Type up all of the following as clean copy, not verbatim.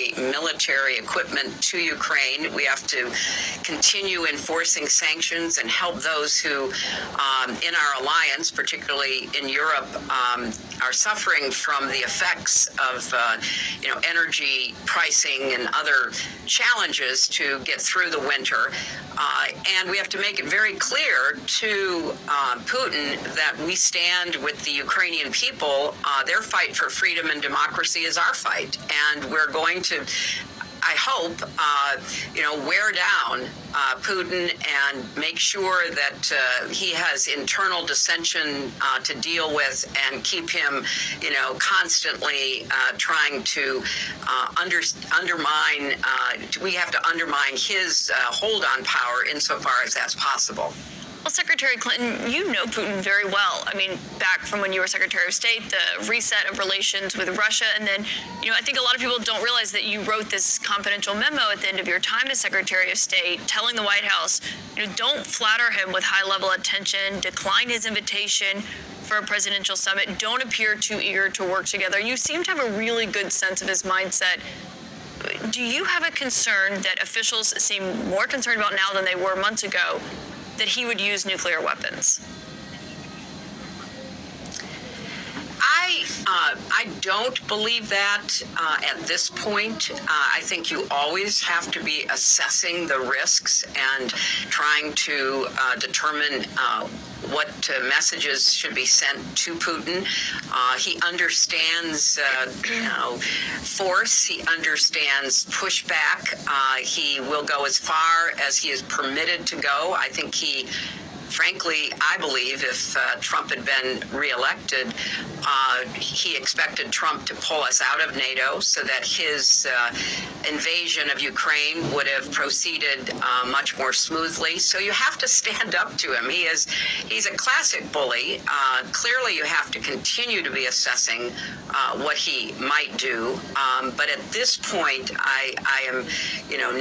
particularly military equipment to Ukraine. We have to continue enforcing sanctions and help those who in our alliance, particularly in Europe, are suffering from the effects of energy pricing and other challenges to get through the winter. And we have to make it very clear to Putin that we stand with the Ukrainian people. Their fight for freedom and democracy is our fight. And we're going to, I hope, wear down Putin and make sure that he has internal dissension to deal with and keep him, constantly trying to undermine. We have to undermine his hold on power insofar as that's possible. Well, Secretary Clinton, you know Putin very well. I mean, back from when you were Secretary of State, the reset of relations with Russia, and then, I think a lot of people don't realize that you wrote this confidential memo at the end of your time as Secretary of State, telling the White House, don't flatter him with high-level attention, decline his invitation for a presidential summit, don't appear too eager to work together. You seem to have a really good sense of his mindset. Do you have a concern that officials seem more concerned about now than they were months ago that he would use nuclear weapons? I don't believe that at this point. I think you always have to be assessing the risks and trying to determine what messages should be sent to Putin. He understands, force. He understands pushback. He will go as far as he is permitted to go. I think frankly, I believe if Trump had been reelected, he expected Trump to pull us out of NATO so that his invasion of Ukraine would have proceeded much more smoothly. So you have to stand up to him. He's a classic bully. Clearly, you have to continue to be assessing what he might do. But at this point, I am,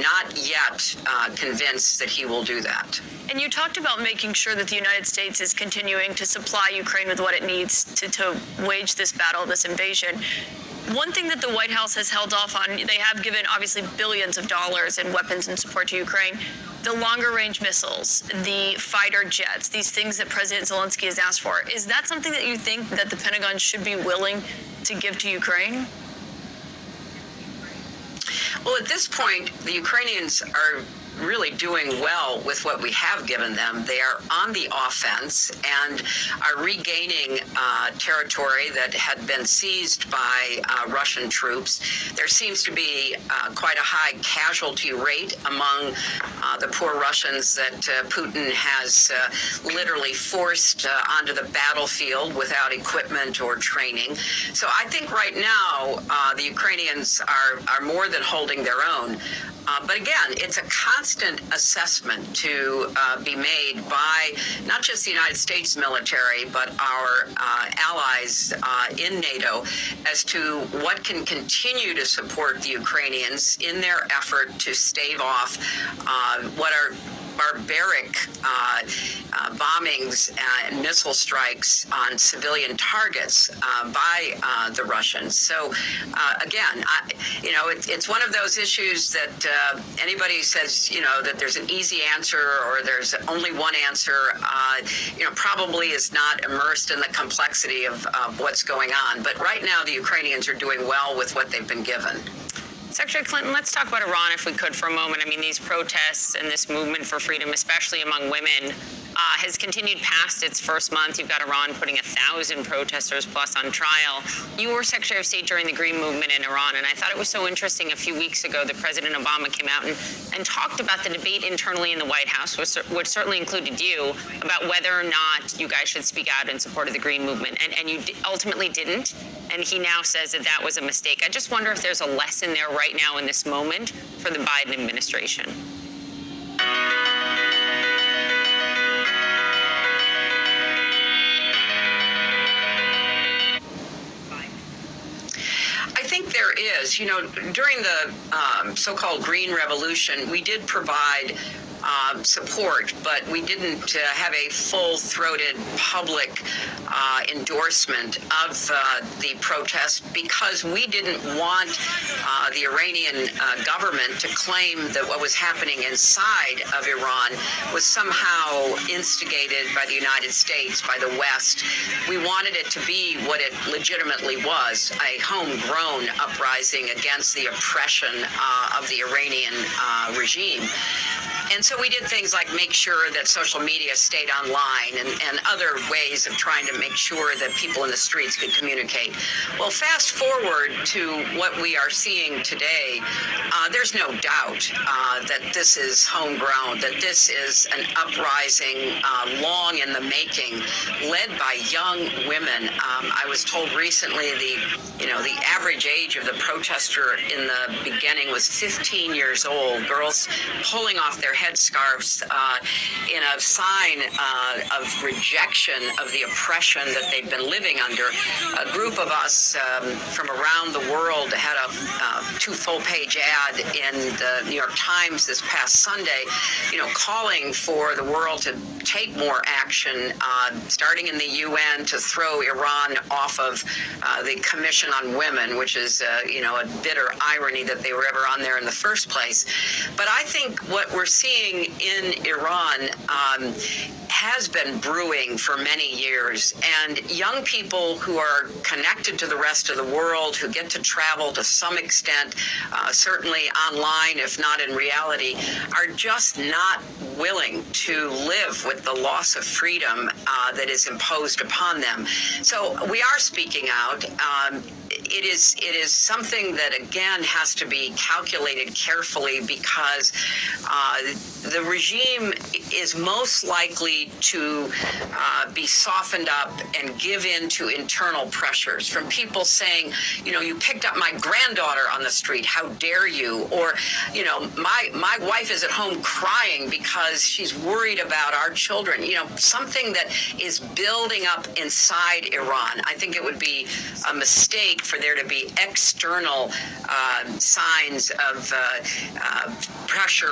not yet convinced that he will do that. And you talked about making sure that the United States is continuing to supply Ukraine with what it needs to wage this battle, this invasion. One thing that the White House has held off on, they have given obviously billions of dollars in weapons and support to Ukraine, the longer range missiles, the fighter jets, these things that President Zelensky has asked for. Is that something that you think that the Pentagon should be willing to give to Ukraine? Well, at this point, the Ukrainians are really doing well with what we have given them. They are on the offense and are regaining territory that had been seized by Russian troops. There seems to be quite a high casualty rate among the poor Russians that Putin has literally forced onto the battlefield without equipment or training. So I think right now the Ukrainians are more than holding their own. But again, it's a constant assessment to be made by not just the United States military, but our allies in NATO as to what can continue to support the Ukrainians in their effort to stave off what are barbaric bombings and missile strikes on civilian targets by the Russians. So again, it's one of those issues that anybody who says, that there's an easy answer or there's only one answer, probably is not immersed in the complexity of what's going on. But right now, the Ukrainians are doing well with what they've been given. Secretary Clinton, let's talk about Iran if we could for a moment. I mean, these protests and this movement for freedom, especially among women, has continued past its first month. You've got Iran putting 1,000 protesters plus on trial. You were Secretary of State during the Green Movement in Iran, and I thought it was so interesting a few weeks ago that President Obama came out and talked about the debate internally in the White House, which certainly included you, about whether or not you guys should speak out in support of the Green Movement. And you ultimately didn't, and he now says that that was a mistake. I just wonder if there's a lesson there right now in this moment for the Biden administration. I think there is. During the so-called Green Revolution, we did provide support, but we didn't have a full-throated public endorsement of the protest because we didn't want the Iranian government to claim that what was happening inside of Iran was somehow instigated by the United States, by the West. We wanted it to be what it legitimately was, a homegrown uprising against the oppression of the Iranian regime. And so we did things like make sure that social media stayed online and other ways of trying to make sure that people in the streets could communicate. Well, fast forward to what we are seeing today, there's no doubt that this is homegrown, that this is an uprising long in the making, led by young women. I was told recently the average age of the protester in the beginning was 15 years old. Girls pulling off their headscarves in a sign of rejection of the oppression that they've been living under. A group of us from around the world had a 2 full-page ad in the New York Times this past Sunday, calling for the world to take more action, starting in the UN, to throw Iran off of the Commission on Women, which is, a bitter irony that they were ever on there in the first place. But I think what we're seeing in Iran has been brewing for many years, and young people who are connected to the rest of the world, who get to travel to some extent, certainly online, if not in reality, are just not willing to live with the loss of freedom that is imposed upon them. So we are speaking out. It is something that, again, has to be calculated carefully because the regime is most likely to be softened up and give in to internal pressures from people saying, you picked up my granddaughter on the street, how dare you? Or, my wife is at home crying because she's worried about our children. Something that is building up inside Iran. I think it would be a mistake for there to be external signs of pressure